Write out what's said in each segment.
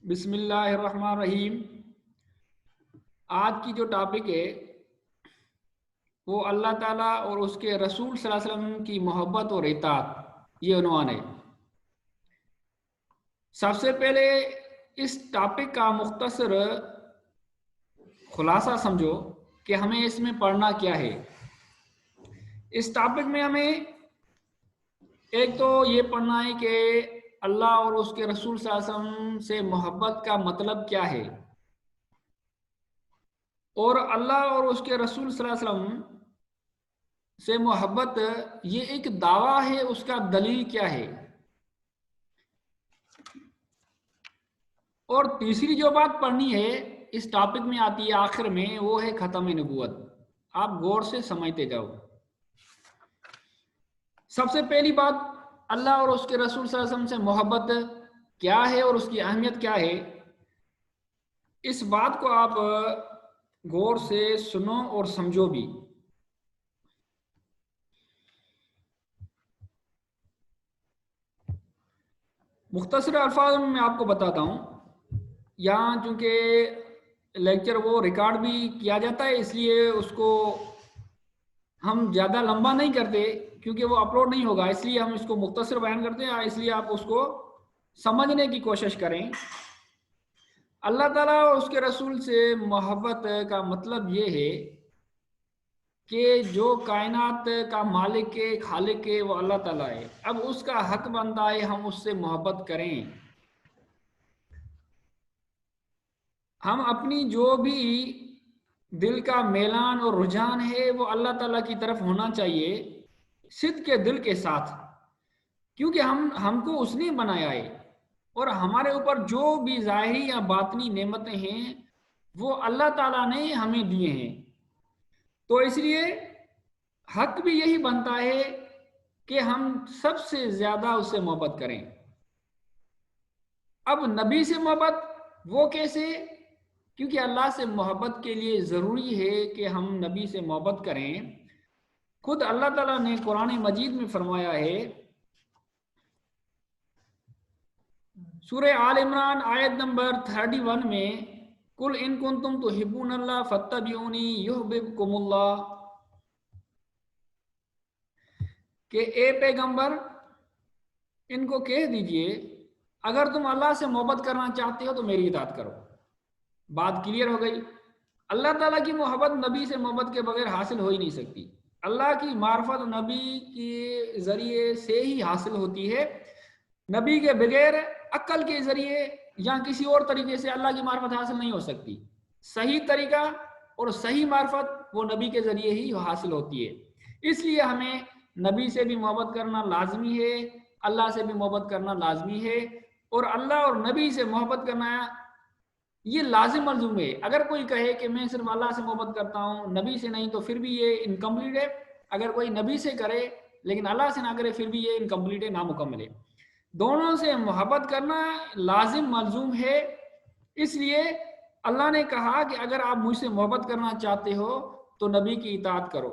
بسم اللہ الرحمن الرحیم۔ آج کی جو ٹاپک ہے وہ اللہ تعالیٰ اور اس کے رسول صلی اللہ علیہ وسلم کی محبت اور اطاعت، یہ عنوان ہے۔ سب سے پہلے اس ٹاپک کا مختصر خلاصہ سمجھو کہ ہمیں اس میں پڑھنا کیا ہے۔ اس ٹاپک میں ہمیں ایک تو یہ پڑھنا ہے کہ اللہ اور اس کے رسول صلی اللہ علیہ وسلم سے محبت کا مطلب کیا ہے، اور اللہ اور اس کے رسول صلی اللہ علیہ وسلم سے محبت یہ ایک دعویٰ ہے، اس کا دلیل کیا ہے، اور تیسری جو بات پڑھنی ہے اس ٹاپک میں آتی ہے آخر میں، وہ ہے ختم نبوت۔ آپ غور سے سمجھتے جاؤ۔ سب سے پہلی بات، اللہ اور اس کے رسول صلی اللہ علیہ وسلم سے محبت کیا ہے اور اس کی اہمیت کیا ہے، اس بات کو آپ غور سے سنو اور سمجھو بھی۔ مختصر الفاظ میں آپ کو بتاتا ہوں، یہاں چونکہ لیکچر وہ ریکارڈ بھی کیا جاتا ہے، اس لیے اس کو ہم زیادہ لمبا نہیں کرتے کیونکہ وہ اپلوڈ نہیں ہوگا، اس لیے ہم اس کو مختصر بیان کرتے ہیں، اس لیے آپ اس کو سمجھنے کی کوشش کریں۔ اللہ تعالیٰ اور اس کے رسول سے محبت کا مطلب یہ ہے کہ جو کائنات کا مالک ہے، خالق ہے، وہ اللہ تعالیٰ ہے۔ اب اس کا حق بنتا ہے ہم اس سے محبت کریں۔ ہم اپنی جو بھی دل کا میلان اور رجحان ہے وہ اللہ تعالیٰ کی طرف ہونا چاہیے، صدق کے دل کے ساتھ، کیونکہ ہم کو اس نے بنایا ہے، اور ہمارے اوپر جو بھی ظاہری یا باطنی نعمتیں ہیں وہ اللہ تعالیٰ نے ہمیں دیے ہیں، تو اس لیے حق بھی یہی بنتا ہے کہ ہم سب سے زیادہ اس سے محبت کریں۔ اب نبی سے محبت وہ کیسے؟ کیونکہ اللہ سے محبت کے لیے ضروری ہے کہ ہم نبی سے محبت کریں۔ خود اللہ تعالیٰ نے قرآن مجید میں فرمایا ہے، سورہ آل عمران آیت نمبر 31 میں، قُلْ إِن كُنتُمْ تُحِبُّونَ اللَّهَ فَاتَّبِعُونِي يُحْبِبْكُمُ اللَّهُ، کہ اے پیغمبر ان کو کہہ دیجئے اگر تم اللہ سے محبت کرنا چاہتے ہو تو میری اطاعت کرو۔ بات کلیئر ہو گئی۔ اللہ تعالیٰ کی محبت نبی سے محبت کے بغیر حاصل ہو ہی نہیں سکتی۔ اللہ کی معرفت نبی کے ذریعے سے ہی حاصل ہوتی ہے، نبی کے بغیر عقل کے ذریعے یا کسی اور طریقے سے اللہ کی معرفت حاصل نہیں ہو سکتی۔ صحیح طریقہ اور صحیح معرفت وہ نبی کے ذریعے ہی حاصل ہوتی ہے۔ اس لیے ہمیں نبی سے بھی محبت کرنا لازمی ہے، اللہ سے بھی محبت کرنا لازمی ہے، اور اللہ اور نبی سے محبت کرنا یہ لازم ملزوم ہے۔ اگر کوئی کہے کہ میں صرف اللہ سے محبت کرتا ہوں نبی سے نہیں، تو پھر بھی یہ انکمپلیٹ ہے۔ اگر کوئی نبی سے کرے لیکن اللہ سے نہ کرے پھر بھی یہ انکمپلیٹ ہے، نامکمل ہے۔ دونوں سے محبت کرنا لازم ملزوم ہے۔ اس لیے اللہ نے کہا کہ اگر آپ مجھ سے محبت کرنا چاہتے ہو تو نبی کی اطاعت کرو،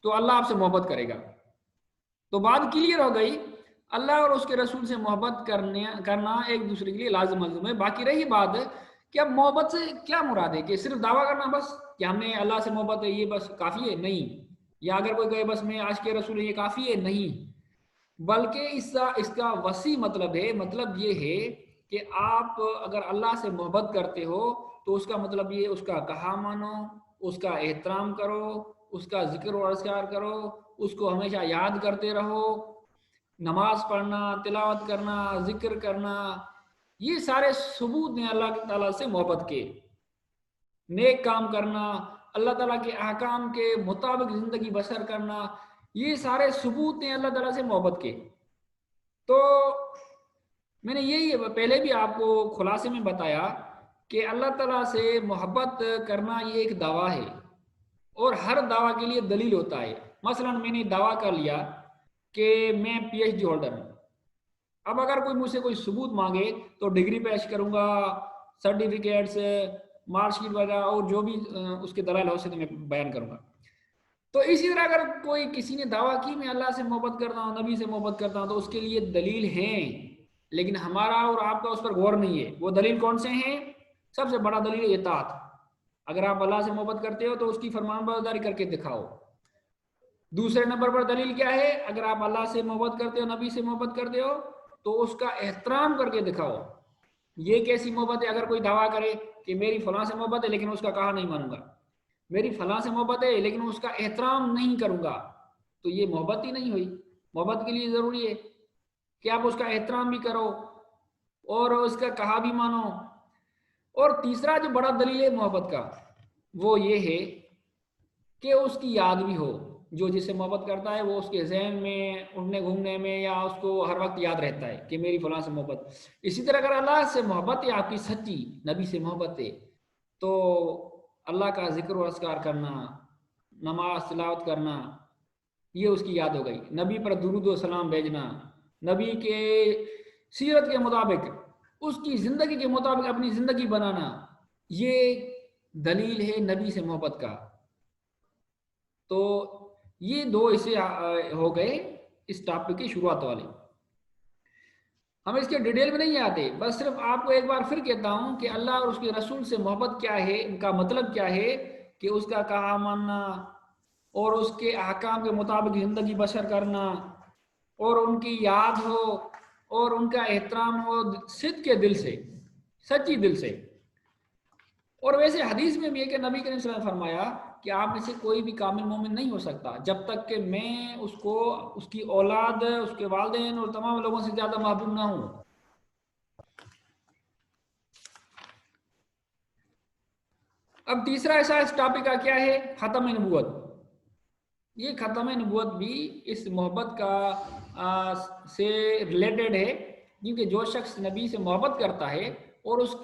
تو اللہ آپ سے محبت کرے گا۔ تو بات کلیئر ہو گئی، اللہ اور اس کے رسول سے محبت کرنا ایک دوسرے کے لیے لازم ملزوم ہے۔ باقی رہی بات کہ اب محبت سے کیا مراد ہے، کہ صرف دعویٰ کرنا بس کہ ہم نے اللہ سے محبت ہے یہ بس کافی ہے؟ نہیں۔ یا اگر کوئی کہے بس میں عاشق رسول یہ کافی ہے؟ نہیں، بلکہ اس کا وسیع مطلب ہے۔ مطلب یہ ہے کہ آپ اگر اللہ سے محبت کرتے ہو تو اس کا مطلب یہ اس کا کہا مانو، اس کا احترام کرو، اس کا ذکر و اذکار کرو، اس کو ہمیشہ یاد کرتے رہو، نماز پڑھنا، تلاوت کرنا، ذکر کرنا، یہ سارے ثبوت ہیں اللہ تعالیٰ سے محبت کے۔ نیک کام کرنا، اللہ تعالیٰ کے احکام کے مطابق زندگی بسر کرنا، یہ سارے ثبوت ہیں اللہ تعالیٰ سے محبت کے۔ تو میں نے یہی پہلے بھی آپ کو خلاصے میں بتایا کہ اللہ تعالیٰ سے محبت کرنا یہ ایک دعویٰ ہے، اور ہر دعویٰ کے لیے دلیل ہوتا ہے۔ مثلا میں نے دعویٰ کر لیا کہ میں پی ایچ ڈی ہولڈر ہوں، اب اگر کوئی مجھ سے کوئی ثبوت مانگے تو ڈگری پیش کروں گا، سرٹیفکیٹس، مارک شیٹ وغیرہ اور جو بھی اس کے دلائل ہو سکے میں بیان کروں گا۔ تو اسی طرح اگر کوئی کسی نے دعویٰ کی میں اللہ سے محبت کرتا ہوں، نبی سے محبت کرتا ہوں، تو اس کے لیے دلیل ہیں۔ لیکن ہمارا اور آپ کا اس پر غور نہیں ہے. وہ دلیل کون سے ہیں؟ سب سے بڑا دلیل اطاعت. اگر آپ اللہ سے محبت کرتے ہو تو اس کی فرمان برداری کر کے دکھاؤ. دوسرے نمبر پر دلیل کیا ہے؟ اگر آپ اللہ سے محبت کرتے ہو، نبی سے محبت کرتے ہو، تو اس کا احترام کر کے دکھاؤ. یہ کیسی محبت ہے؟ اگر کوئی دعویٰ کرے کہ میری فلاں سے محبت ہے لیکن اس کا کہا نہیں مانوں گا، میری فلاں سے محبت ہے لیکن اس کا احترام نہیں کروں گا، تو یہ محبت ہی نہیں ہوئی. محبت کے لیے ضروری ہے کہ آپ اس کا احترام بھی کرو اور اس کا کہا بھی مانو. اور تیسرا جو بڑا دلیل ہے محبت کا، وہ یہ ہے کہ اس کی یاد بھی ہو. جو جس سے محبت کرتا ہے وہ اس کے ذہن میں اٹھنے گھومنے میں یا اس کو ہر وقت یاد رہتا ہے کہ میری فلاں سے محبت. اسی طرح اگر اللہ سے محبت ہے آپ کی سچی، نبی سے محبت ہے، تو اللہ کا ذکر و اذکار کرنا، نماز تلاوت کرنا، یہ اس کی یاد ہو گئی. نبی پر درود و سلام بھیجنا، نبی کے سیرت کے مطابق، اس کی زندگی کے مطابق اپنی زندگی بنانا، یہ دلیل ہے نبی سے محبت کا. تو یہ دو اسے ہو گئے اس ٹاپک کی شروعات والے. ہم اس کے ڈیٹیل میں نہیں آتے، بس صرف آپ کو ایک بار پھر کہتا ہوں کہ اللہ اور اس کے رسول سے محبت کیا ہے، ان کا مطلب کیا ہے کہ اس کا کہا ماننا اور اس کے احکام کے مطابق زندگی بسر کرنا، اور ان کی یاد ہو اور ان کا احترام ہو صدق کے دل سے، سچی دل سے. اور ویسے حدیث میں بھی ہے کہ نبی کریم صلی اللہ علیہ وسلم نے فرمایا کہ آپ میں سے کوئی بھی کامل مومن نہیں ہو سکتا جب تک کہ میں اس کو، اس کی اولاد، اس کے والدین اور تمام لوگوں سے زیادہ محبوب نہ ہوں. اب تیسرا ایسا اس ٹاپک کا کیا ہے؟ ختم نبوت. یہ ختم نبوت بھی اس محبت کا سے ریلیٹڈ ہے، کیونکہ جو شخص نبی سے محبت کرتا ہے اور اس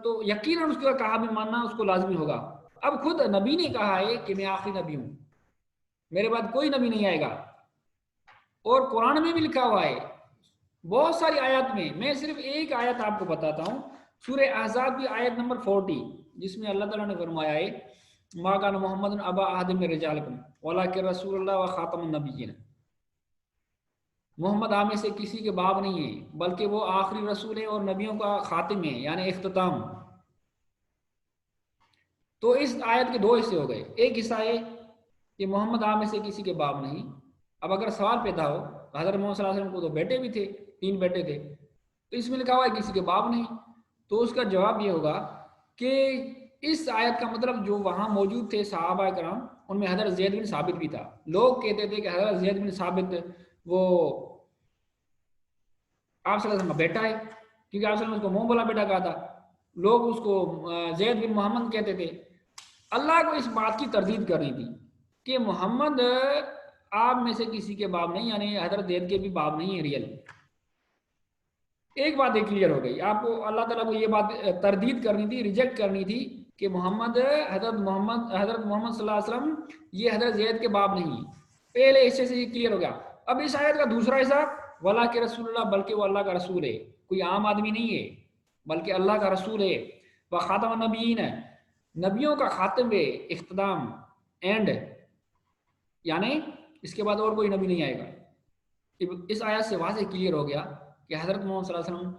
تو یقیناً اس کا کہا بھی ماننا اس کو لازمی ہوگا. اب خود نبی نے کہا ہے کہ میں آخری نبی ہوں، میرے بعد کوئی نبی نہیں آئے گا. اور قرآن میں بھی لکھا ہوا ہے بہت ساری آیات میں. میں صرف ایک آیت آپ کو بتاتا ہوں، سورہ احزاب کی آیت نمبر 40، جس میں اللہ تعالیٰ نے فرمایا ہے ما کان محمد ابا احد من رجالکم ولکن رسول اللہ و خاتم النبیین. محمد آپ میں سے کسی کے باپ نہیں ہے بلکہ وہ آخری رسول ہے اور نبیوں کا خاتم ہے، یعنی اختتام. تو اس آیت کے دو حصے ہو گئے. ایک حصہ ہے کہ محمد آپ میں سے کسی کے باپ نہیں. اب اگر سوال پیدا ہو، حضرت محمد صلی اللہ علیہ وسلم کو تو بیٹے بھی تھے، 3 بیٹے تھے، تو اس میں لکھا ہوا ہے کسی کے باپ نہیں. تو اس کا جواب یہ ہوگا کہ اس آیت کا مطلب جو وہاں موجود تھے صحابہ کرام، ان میں حضرت زید بن ثابت بھی تھا. لوگ کہتے تھے کہ حضرت زید بن ثابت وہ آپ صلی اللہ علیہ وسلم کا بیٹا ہے، کیونکہ آپ صلی اللہ علیہ وسلم کو منہ بولا بیٹا کہا تھا. لوگ اس کو زید بن محمد کہتے تھے. اللہ کو اس بات کی تردید کرنی تھی کہ محمد آپ میں سے کسی کے باپ نہیں، یعنی حضرت زید کے بھی باپ نہیں ہیں ریئل. ایک بات یہ کلیئر ہو گئی. آپ کو اللہ تعالیٰ کو یہ بات تردید کرنی تھی، ریجیکٹ کرنی تھی کہ حضرت محمد صلی اللہ علیہ وسلم یہ حضرت زید کے باپ نہیں. پہلے حصے سے یہ کلیئر ہو گیا. اب اس آیت کا دوسرا حصہ ولا کے رسول اللہ، بلکہ وہ اللہ کا رسول ہے، کوئی عام آدمی نہیں ہے بلکہ اللہ کا رسول ہے. وہ خاتم النبیین ہے، نبیوں کا خاتم ہے، اختتام، اینڈ، یعنی اس کے بعد اور کوئی نبی نہیں آئے گا. اس آیت سے واضح کلیئر ہو گیا کہ حضرت محمد صلی اللہ علیہ وسلم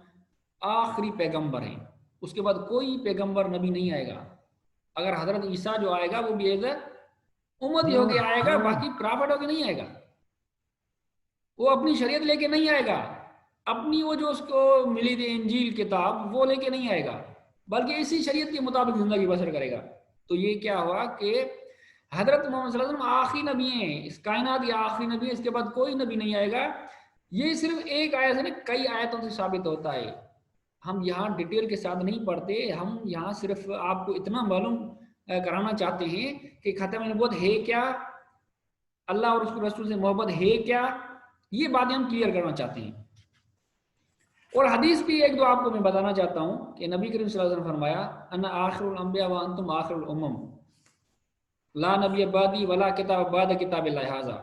آخری پیغمبر ہیں، اس کے بعد کوئی پیغمبر نبی نہیں آئے گا. اگر حضرت عیسیٰ جو آئے گا وہ بھی ایز امت ہی ہو کے آئے گا، باقی پرافٹ ہو کے نہیں آئے گا. وہ اپنی شریعت لے کے نہیں آئے گا، اپنی وہ جو اس کو ملی تھی انجیل کتاب وہ لے کے نہیں آئے گا، بلکہ اسی شریعت کے مطابق زندگی بسر کرے گا. تو یہ کیا ہوا کہ حضرت محمد صلی اللہ علیہ وسلم آخری نبی ہیں، اس کائنات کے آخری نبی ہیں، اس کے بعد کوئی نبی نہیں آئے گا. یہ صرف ایک آیت سے نہیں، کئی آیتوں سے ثابت ہوتا ہے. ہم یہاں ڈیٹیل کے ساتھ نہیں پڑھتے، ہم یہاں صرف آپ کو اتنا معلوم کرانا چاہتے ہیں کہ ختم نبوت ہے کیا، اللہ اور اس کے رسول سے محبت ہے کیا، یہ باتیں ہم کلیئر کرنا چاہتے ہیں. اور حدیث بھی ایک دو آپ کو میں بتانا چاہتا ہوں کہ نبی کریم صلی اللہ علیہ وسلم نے فرمایا انا آخر الانبیاء وانتم آخر الامم لا نبی بعدی ولا کتاب بعد کتاب اللہ ھذا،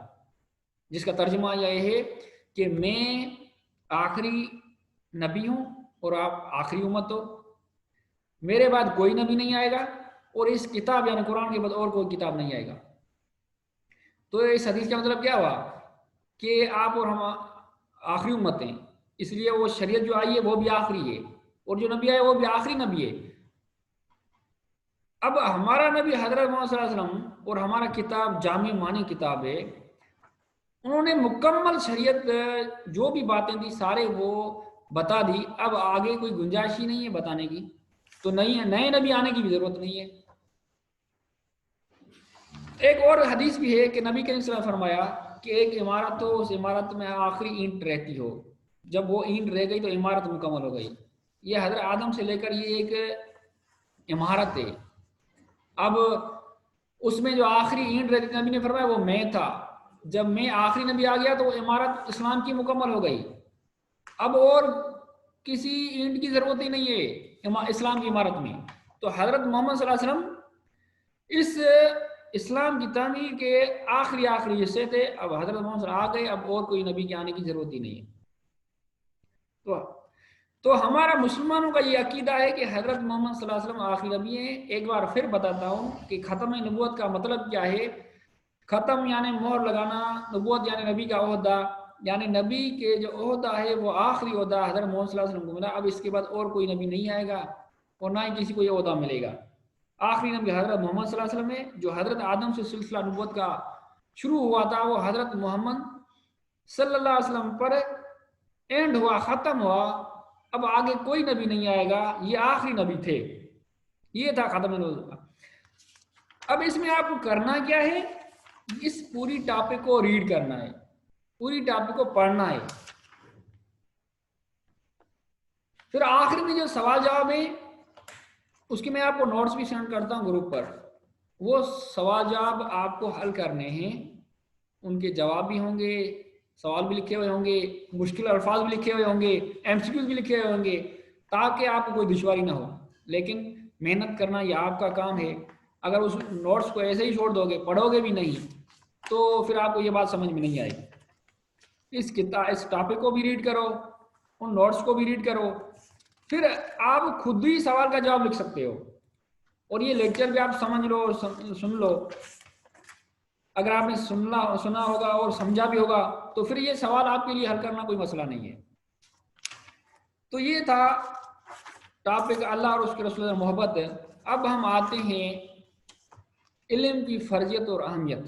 جس کا ترجمہ یہ ہے کہ میں آخری نبی ہوں اور آپ آخری امت ہو، میرے بعد کوئی نبی نہیں آئے گا اور اس کتاب یعنی قرآن کے بعد اور کوئی کتاب نہیں آئے گا. تو اس حدیث کا مطلب کیا ہوا کہ آپ اور ہم آخری امت ہیں. اس لیے وہ شریعت جو آئی ہے وہ بھی آخری ہے، اور جو نبی آئے وہ بھی آخری نبی ہے۔ اب ہمارا نبی حضرت محمد صلی اللہ علیہ وسلم اور ہمارا کتاب جامع معنی کتاب ہے، انہوں نے مکمل شریعت جو بھی باتیں تھی سارے وہ بتا دی، اب آگے کوئی گنجائش ہی نہیں ہے بتانے کی، تو نئے نبی آنے کی بھی ضرورت نہیں ہے۔ ایک اور حدیث بھی ہے کہ نبی کریم صلی اللہ علیہ وسلم فرمایا کہ ایک عمارت ہو، اس عمارت میں آخری اینٹ رہتی ہو، جب وہ اینٹ رہ گئی تو عمارت مکمل ہو گئی۔ یہ حضرت آدم سے لے کر یہ ایک عمارت ہے۔ اب اس میں جو آخری اینٹ رہتی نبی نے فرمایا وہ میں تھا، جب میں آخری نبی آ گیا تو وہ عمارت اسلام کی مکمل ہو گئی، اب اور کسی اینٹ کی ضرورت ہی نہیں ہے اسلام کی عمارت میں۔ تو حضرت محمد صلی اللہ علیہ وسلم اس اسلام کی تعمیر کے آخری حصے تھے، اب حضرت محمد صلی اللہ علیہ وسلم آ گئے، اب اور کوئی نبی کے آنے کی ضرورت ہی نہیں ہے۔ تو ہمارا مسلمانوں کا یہ عقیدہ ہے کہ حضرت محمد صلی اللہ علیہ وسلم آخری نبی ہیں۔ ایک بار پھر بتاتا ہوں کہ ختم نبوت کا مطلب کیا ہے۔ ختم یعنی مہر لگانا، نبوت یعنی نبی کا عہدہ، یعنی نبی کے جو عہدہ ہے وہ آخری عہدہ حضرت محمد صلی اللہ علیہ وسلم کو ملا، اب اس کے بعد اور کوئی نبی نہیں آئے گا اور نہ ہی کسی کو یہ عہدہ ملے گا۔ آخری نبی حضرت محمد صلی اللہ علیہ وسلم ہے۔ جو حضرت آدم سے سلسلہ نبوت کا شروع ہوا تھا وہ حضرت محمد صلی اللہ علیہ وسلم پر اینڈ ہوا، ختم ہوا، اب آگے کوئی نبی نہیں آئے گا، یہ آخری نبی تھے، یہ تھا ختم نبوت۔ اب اس میں آپ کو کرنا کیا ہے، اس پوری ٹاپک کو ریڈ کرنا ہے، پوری ٹاپک کو پڑھنا ہے، پھر آخر میں جو سوال جواب ہے اس کی میں آپ کو نوٹس بھی سینڈ کرتا ہوں گروپ پر، وہ سوال جواب آپ کو حل کرنے ہیں، ان کے جواب بھی ہوں گے، سوال بھی لکھے ہوئے ہوں گے، مشکل الفاظ بھی لکھے ہوئے ہوں گے، ایم سی کیوز بھی لکھے ہوئے ہوں گے، تاکہ آپ کو کوئی دشواری نہ ہو۔ لیکن محنت کرنا یہ آپ کا کام ہے، اگر اس نوٹس کو ایسے ہی چھوڑ دو گے، پڑھو گے بھی نہیں، تو پھر آپ کو یہ بات سمجھ میں نہیں آئے گی۔ اس ٹاپک کو بھی ریڈ کرو، ان نوٹس کو بھی ریڈ کرو، پھر آپ خود ہی سوال کا جواب لکھ سکتے ہو، اور یہ لیکچر بھی آپ سمجھ لو، سن لو۔ اگر آپ نے سنا ہوگا اور سمجھا بھی ہوگا تو پھر یہ سوال آپ کے لیے حل کرنا کوئی مسئلہ نہیں ہے۔ تو یہ تھا ٹاپک اللہ اور اس کے رسول محبت۔ اب ہم آتے ہیں علم کی فرضیت اور اہمیت۔